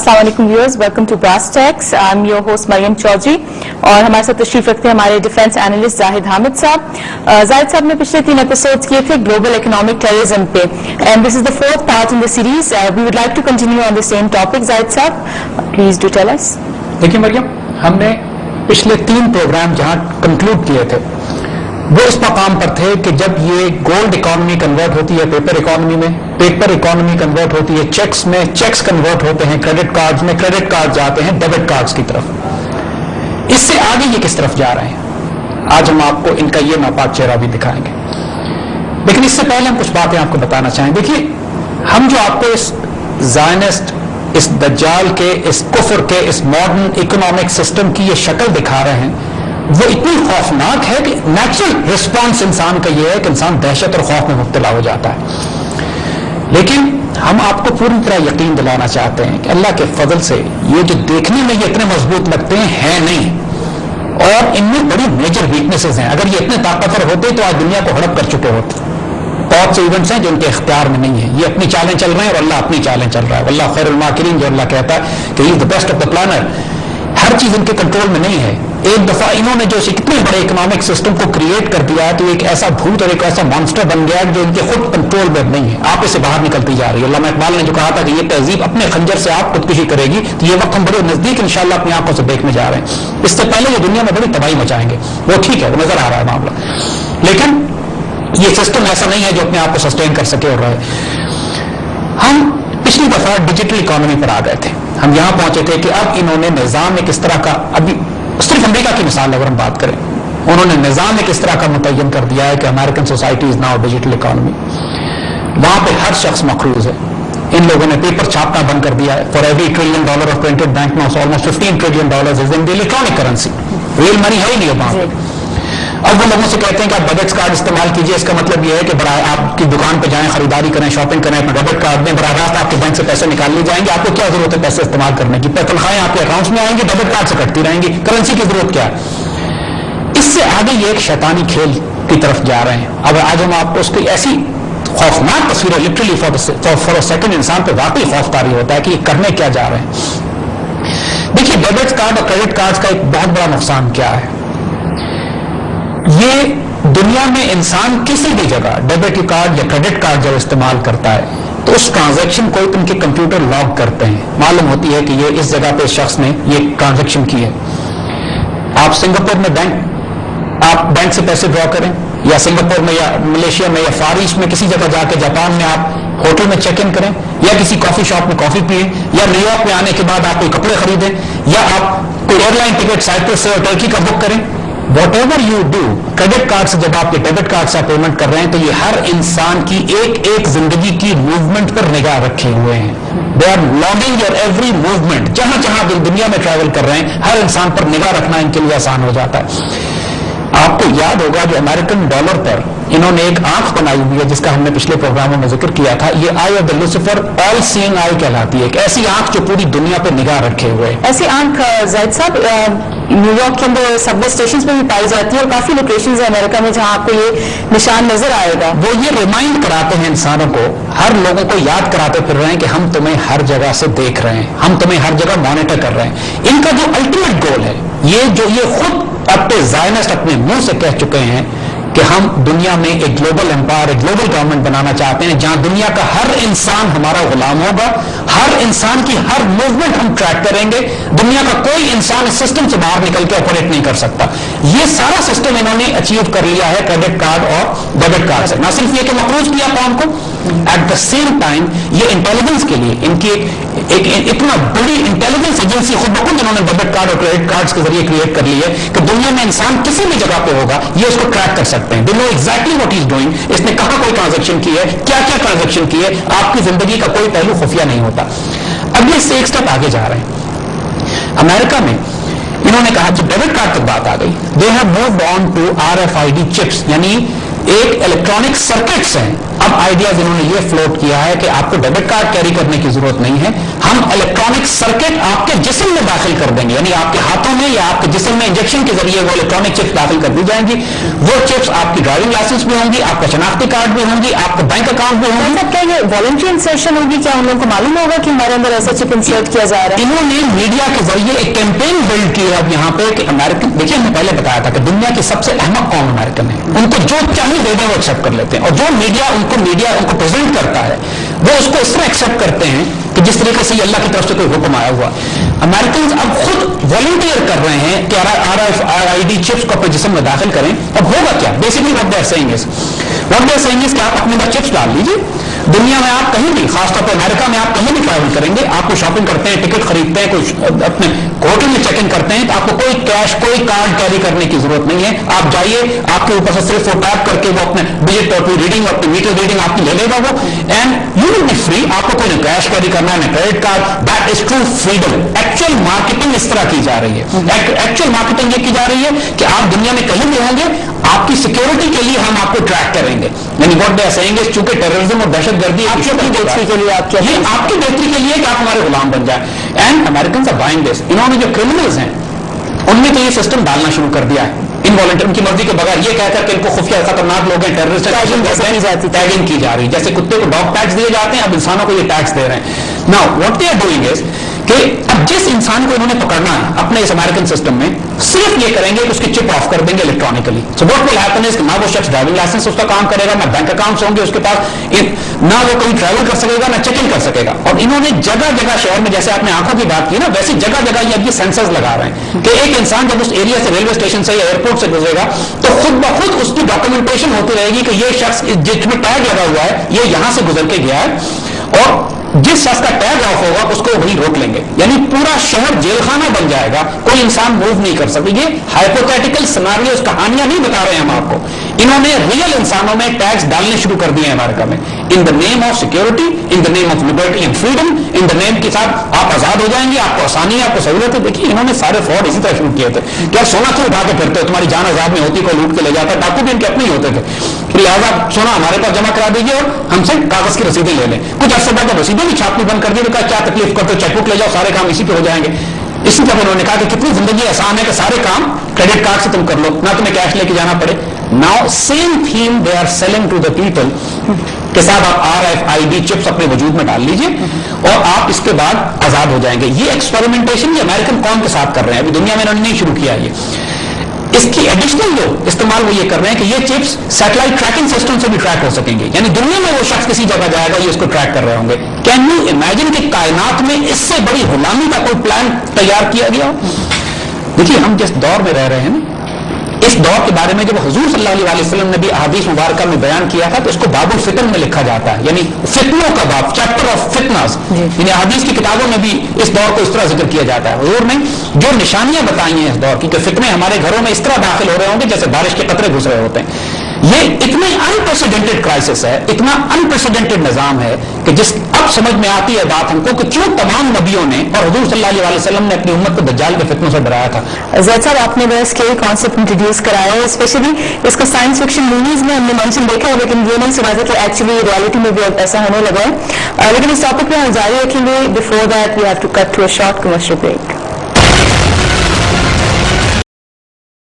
अस्सलाम वालेकुम viewers, welcome to Brass Tacks. I am your host Mariam Chaudhry और हमारे साथ तशरीफ रखते हैं हमारे डिफेंस एनालिस्ट जाहिद हामिद साहब। जाहिद साहब ने पिछले 3 एपिसोड्स किए थे ग्लोबल इकोनॉमिक टेररिज्म पे, and this is the 4th part in the series. We would like to continue on the same topic. Zahid साहब, प्लीज डू टेल अस। देखिए मरियम, हमने पिछले 3 प्रोग्राम जहां कंक्लूड किए थे वो इस मकाम पर थे कि जब ये गोल्ड इकोनॉमी कन्वर्ट होती है पेपर इकोनॉमी में, पेपर इकोनॉमी कन्वर्ट होती है चेक्स में, चेक्स कन्वर्ट होते हैं क्रेडिट कार्ड्स में, क्रेडिट कार्ड जाते हैं डेबिट कार्ड्स की तरफ। इससे आगे ये किस तरफ जा रहे हैं, आज हम आपको इनका ये नापाक चेहरा भी दिखाएंगे। लेकिन इससे पहले हम कुछ बातें आपको बताना चाहें। देखिए, हम जो आपको इस ज़ायनिस्ट, इस दज्जाल के, इस कुफ्र के, इस मॉडर्न इकोनॉमिक सिस्टम की ये शक्ल दिखा रहे हैं वो इतनी खौफनाक है कि नेचुरल रिस्पॉन्स इंसान का ये है कि इंसान दहशत और खौफ में मुब्तला हो जाता है। लेकिन हम आपको पूरी तरह यकीन दिलाना चाहते हैं कि अल्लाह के फजल से ये जो देखने में ये इतने मजबूत लगते हैं, है नहीं, और इनमें बड़ी मेजर वीकनेसेस हैं। अगर ये इतने ताकतवर होते तो आज दुनिया को हड़प कर चुके होते। बहुत से इवेंट्स हैं जो उनके इख्तियार में नहीं है, ये अपनी चालें चल रहे हैं और अल्लाह अपनी चालें चल रहा है। अल्लाह खैरुल माकिरीन, जो अल्लाह कहता है कि he is the best of the planner. हर चीज इनके कंट्रोल में नहीं है। एक दफा इन्होंने जो कितने बड़े इकोनॉमिक सिस्टम को क्रिएट कर दिया है तो एक ऐसा भूत और एक ऐसा मॉन्स्टर बन गया जो इनके खुद कंट्रोल में नहीं है, आप इससे बाहर निकलती जा रही है। अल्लामा इकबाल ने जो कहा था कि ये तहजीब अपने खंजर से आप खुदकुशी करेगी, तो ये वक्त हम बड़े नजदीक इंशाल्लाह अपनी आंखों से देखने जा रहे हैं। इससे पहले ये दुनिया में बड़ी तबाही मचाएंगे, वो ठीक है, वो नजर आ रहा है मामला, लेकिन ये सिस्टम ऐसा नहीं है जो अपने आप को सस्टेन कर सके और रहे। हम पिछली दफा डिजिटल इकोनॉमी पर आ गए थे। हम यहां पहुंचे थे कि अब इन्होंने निजाम में किस तरह का, अभी सिर्फ अमेरिका की मिसाल अगर हम बात करें, उन्होंने निजाम में किस तरह का मुतय्यन कर दिया है कि American society is now digital economy. वहां पे हर शख्स मखरूज है। इन लोगों ने पेपर छापना बंद कर दिया है। For every $1 trillion of printed bank notes almost $15 trillion is in the electronic currency. Real money है ही नहीं वहां पे। अब वो लोगों से कहते हैं कि आप डेबिट कार्ड इस्तेमाल कीजिए। इसका मतलब यह है कि बड़ा आपकी दुकान पर जाएं, खरीदारी करें, शॉपिंग करें, अपने डेबिट कार्ड में बराह रास्त आपके बैंक से पैसे निकाल लिए जाएंगे। आपको क्या जरूरत है पैसे इस्तेमाल करने की? तनख्वाहें आपके अकाउंट्स में आएंगी, डेबिट कार्ड से कटती रहेंगी, करेंसी की जरूरत क्या है? इससे आगे ये एक शैतानी खेल की तरफ जा रहे हैं। अब आज हम आपको उसकी ऐसी खौफनाक तस्वीरें, लिटरली फॉर अ सेकंड इंसान पे वाकई खौफ तारी होता है कि ये करने क्या जा रहे हैं। देखिए, डेबिट कार्ड और क्रेडिट कार्ड का एक बहुत बड़ा नुकसान क्या है। ये दुनिया में इंसान किसी भी जगह डेबिट कार्ड या क्रेडिट कार्ड जब इस्तेमाल करता है तो उस ट्रांजैक्शन को इनके कंप्यूटर लॉग करते हैं। मालूम होती है कि ये इस जगह पे शख्स ने ये ट्रांजैक्शन की है। आप सिंगापुर में आप बैंक से पैसे ड्रॉ करें, या सिंगापुर में या मलेशिया में या फार ईस्ट में किसी जगह जाके, जापान में आप होटल में चेक इन करें, या किसी कॉफी शॉप में कॉफी पिए, या न्यूयॉर्क में आने के बाद आप कोई कपड़े खरीदें, या आप कोई एयरलाइन टिकट साइप्रस से और टर्की का बुक करें, what ever you do, credit card से जब आप ये डेबिट कार्ड से पेमेंट कर रहे हैं तो ये हर इंसान की एक एक जिंदगी की मूवमेंट पर निगाह रखे हुए हैं। They are logging your every movement. जहां जहां दुनिया में ट्रैवल कर रहे हैं हर इंसान पर निगाह रखना इनके लिए आसान हो जाता है। आपको याद होगा जो अमेरिकन डॉलर पर इन्होंने एक आंख बनाई हुई है जिसका हमने पिछले प्रोग्रामों में जिक्र किया था। ये eye of the Lucifer, all seeing eye कहलाती है। एक ऐसी आंख जो पूरी दुनिया पे निगाह रखे हुए है। ऐसी आंख जाहिद साहब न्यूयॉर्क के अंदर सबवे स्टेशन में भी पाई जाती है और काफी लोकेशंस है अमेरिका में जहां आपको ये निशान नजर आएगा। वो ये रिमाइंड कराते हैं इंसानों को, हर लोगों को याद कराते फिर रहे हैं कि हम तुम्हें हर जगह से देख रहे हैं, हम तुम्हें हर जगह मॉनिटर कर रहे हैं। इनका जो अल्टीमेट गोल है, ये खुद अपने ज़ायनिस्ट अपने मुंह से कह चुके हैं कि हम दुनिया में एक ग्लोबल एम्पायर, एक ग्लोबल गवर्नमेंट बनाना चाहते हैं जहां दुनिया का हर इंसान हमारा गुलाम होगा, हर इंसान की हर मूवमेंट हम ट्रैक करेंगे। दुनिया का कोई इंसान इस सिस्टम से बाहर निकल के ऑपरेट नहीं कर सकता। ये सारा सिस्टम इन्होंने अचीव कर लिया है क्रेडिट कार्ड और डेबिट कार्ड से। ना सिर्फ ये कि मखरूज किया कौम को, एट द सेम टाइम ये इंटेलिजेंस के लिए इनकी एक इतना बड़ी इंटेलिजेंस एजेंसी खुद ब खुद इन्होंने डेबिट कार्ड और क्रेडिट कार्ड्स के जरिए क्रिएट कर ली है कि दुनिया में इंसान किसी भी जगह पे होगा ये उसको ट्रैक कर सकते हैं। They know exactly what he is doing. इसने कहां कोई ट्रांजैक्शन की है, क्या क्या ट्रांजैक्शन की है, आपकी जिंदगी का कोई पहलू खुफिया नहीं होता। अब ये इससे एक स्टेप आगे जा रहे हैं। अमेरिका में इन्होंने कहा जब डेबिट कार्ड तक बात आ गई, they have moved on to RFID chips, यानी एक इलेक्ट्रॉनिक सर्किट्स हैं اب آئیڈیاز انہوں نے یہ فلوٹ کیا ہے کہ آپ کو ڈیبٹ کارڈ کیری کرنے کی ضرورت نہیں ہے, ہم الیکٹرانک سرکٹ آپ کے جسم میں داخل کر دیں گے, یعنی آپ کے ہاتھوں میں یا آپ کے جسم میں انجیکشن کے ذریعے وہ الیکٹرانک چپس داخل کر دی جائیں گی. وہ چپس آپ کی ڈرائیونگ لائسنس بھی ہوں گی, آپ کا شناختی کارڈ بھی ہوں گی, آپ کا بینک اکاؤنٹ بھی ہوں گی. کیا یہ والنٹری انسرشن ہوگی؟ کیا ان لوگوں کو معلوم ہوگا کہ ہمارے اندر ایسا چپ انسرٹ کیا جا رہا ہے؟ انہوں نے میڈیا کے ذریعے ایک کیمپین بلڈ کیا اب یہاں پہ کہ امریکن, دیکھیے ہم نے پہلے بتایا تھا کہ دنیا کی سب سے احمق قوم امریکن ہے, ان کو جو چاہیے دے دیں وہ ایکسیپٹ کر لیتے ہیں, اور جو میڈیا ان کو پریزنٹ کرتا ہے وہ اس کو اس طرح ایکسیپٹ کرتے ہیں کہ جس طریقے سے یہ اللہ کی طرف سے کوئی حکم آیا ہوا. امریکنز اب خود والنٹیئر کر رہے ہیں کہ RFID چپس کو اپنے جسم میں داخل کریں. اب ہوگا کیا؟ Basically what they are saying is کہ آپ اپنے اندر چپس ڈال لیجیے, دنیا میں آپ کہیں بھی, خاص طور پہ امریکہ میں آپ کہیں بھی ٹریول کریں گے, آپ کو شاپنگ کرتے ہیں, ٹکٹ خریدتے ہیں, کوئی اپنے ہوٹل میں چیک ان کرتے ہیں, تو آپ کو کوئی کیش کوئی کارڈ کیری کرنے کی ضرورت نہیں ہے. آپ جائیے, آپ کے اوپر سے صرف وہ ٹیپ کر کے وہ اپنے ڈیجٹ اور ریڈنگ اور میٹر ریڈنگ آپ کی لے لے گا وہ, and you will be free. آپ کو کوئی کیش کیری کرنا ہے, credit card. That is true freedom. Actual marketing اس طرح کی جا رہی ہے. ایکچوئل مارکیٹنگ یہ کی جا رہی ہے کہ آپ دنیا میں کہیں بھی ہوں گے, آپ کی سیکورٹی کے لیے ہم آپ کو ٹریک کریں گے. یعنی واٹ دے آر سیئنگ از چونکہ ٹیررزم اور دہشت گردی آپ کی بہتری کے لیے, آپ کی بہتری کے لیے کہ آپ ہمارے غلام بن جائیں. And Americans are buying this. انہوں نے جو کرمنلز ہیں ان میں تو یہ سسٹم ڈالنا شروع کر دیا ہے انوالنٹری, ان کی مرضی کے بغیر, یہ کہہ کر کہ ان کو خفیہ خطرناک لوگ ہیں, ٹیررسٹ ٹیگنگ کی جا رہی ہے. جیسے کتے کو ڈاگ ٹیکس دیے جاتے ہیں, اب انسانوں کو یہ ٹیکس دے رہے ہیں. Now what they are doing is کہ اب جس انسان کو انہوں نے پکڑنا ہے اپنے اس امریکن سسٹم میں, صرف یہ کریں گے کہ اس کی چپ آف کر دیں گے electronically. So what will happen is کہ نہ وہ شخص ڈرائیونگ لائسنس اس کا کام کرے گا, نہ بینک اکاؤنٹس ہوں گے اس کے پاس, نہ وہ کہیں ٹریول کر سکے گا, نہ چیک ان کر سکے گا. اور انہوں نے جگہ جگہ شہر میں, جیسے آپ نے آنکھوں کی بات کی نا, ویسے جگہ جگہ یہ اب یہ سینسرز لگا رہے ہیں کہ ایک انسان جب اس ایریا سے, ریلوے اسٹیشن سے یا ایئرپورٹ سے گزرے گا تو خود بخود اس کی ڈاکومنٹیشن ہوتی رہے گی کہ یہ شخص جس میں ٹیگ لگا ہوا ہے یہ یہاں سے گزر کے گیا ہے, اور جس شخص کا ٹیگ آف ہوگا اس کو وہی روک لیں گے. یعنی پورا شہر جیل خانہ بن جائے گا, کوئی انسان موو نہیں کر سکے. یہ ہائپوتھیٹیکل سیناریوز, کہانیاں نہیں بتا رہے ہیں ہم آپ کو. انہوں نے ریئل انسانوں میں ٹیکس ڈالنے شروع کر دیے ہیں امریکہ میں, in the name of security, in the name of liberty and freedom, in the name کے ساتھ آپ آزاد ہو جائیں گے, آپ کو آسانی, آپ کو سہولت ہے. دیکھیے انہوں نے سارے فراڈ اسی طرح شروع کیے تھے. کیا سونا کیوں اٹھا کے پھرتے ہو, تمہاری جان عذاب میں ہوتی, کوئی لوٹ کے لے جاتا, ڈاکو بھی ان کے اپنے ہی ہوتے تھے, لہٰذا سونا ہمارے پاس جمع کرا دیجیے اور ہم سے کاغذ کی رسیدیں لے لیں. کچھ عرصے بعد رسیدیں بھی چھاپنی بند کر دی, کیا تکلیف کرتے ہو, چیک بک لے جاؤ, سارے کام اسی پہ ہو جائیں گے. اسی طرح انہوں نے کہا کہ کتنی زندگی آسان ہے کہ سارے کام کریڈٹ کارڈ سے تم کر لو, نہ تمہیں کیش لے کے جانا پڑے. Now same theme they are selling to the people کہ صاحب آپ RFID چپس اپنے وجود میں ڈال لیجئے اور آپ اس کے بعد آزاد ہو جائیں گے. یہ ایکسپیریمنٹیشن یہ امریکن قوم کے ساتھ کر رہے ہیں, ابھی دنیا میں انہوں نے نہیں شروع کیا. یہ اس کی ایڈیشنل جو استعمال وہ یہ کر رہے ہیں کہ یہ چپس سیٹلائٹ ٹریکنگ سسٹم سے بھی ٹریک ہو سکیں گے. یعنی دنیا میں وہ شخص کسی جگہ جائے گا, یہ اس کو ٹریک کر رہے ہوں گے. کین یو امیجن کہ کائنات میں اس سے بڑی غلامی کا کوئی پلان تیار کیا گیا ہو؟ دیکھیے ہم جس دور میں رہ رہے ہیں نا, اس دور کے بارے میں جب حضور صلی اللہ علیہ وسلم نے بھی احادیث مبارکہ میں بیان کیا تھا تو اس کو باب الفتن میں لکھا جاتا ہے, یعنی فتنوں کا باب, چیپٹر آف فتنس. یعنی احادیث کی کتابوں میں بھی اس دور کو اس طرح ذکر کیا جاتا ہے. حضور نے جو نشانیاں بتائی ہیں اس دور کی کہ فتنے ہمارے گھروں میں اس طرح داخل ہو رہے ہوں گے جیسے بارش کے قطرے گھس رہے ہوتے ہیں. یہ اتنی انپریسیڈنٹڈ کرائسس ہے, اتنا انپریسیڈنٹڈ نظام ہے کہ جس اب سمجھ میں آتی ہے بات ہم کو کہ کیوں تمام نبیوں نے اور حضور صلی اللہ علیہ وسلم نے اپنی امت کو دجال کے فتنوں سے ڈرایا تھا. زید صاحب آپ نے بس کے کانسیپٹ انٹروڈیوس کرایا ہے, اسپیشلی اس کو سائنس فکشن موویز میں ہم نے مینشن دیکھا ہے, لیکن یہ نہیں سنا تھا کہ ایکچولی ریالٹی میں بھی ایسا ہونے لگا ہے. لیکن اس ٹاپک پہ ہم جاری رکھیں گے. Before that we have to cut to a short commercial break.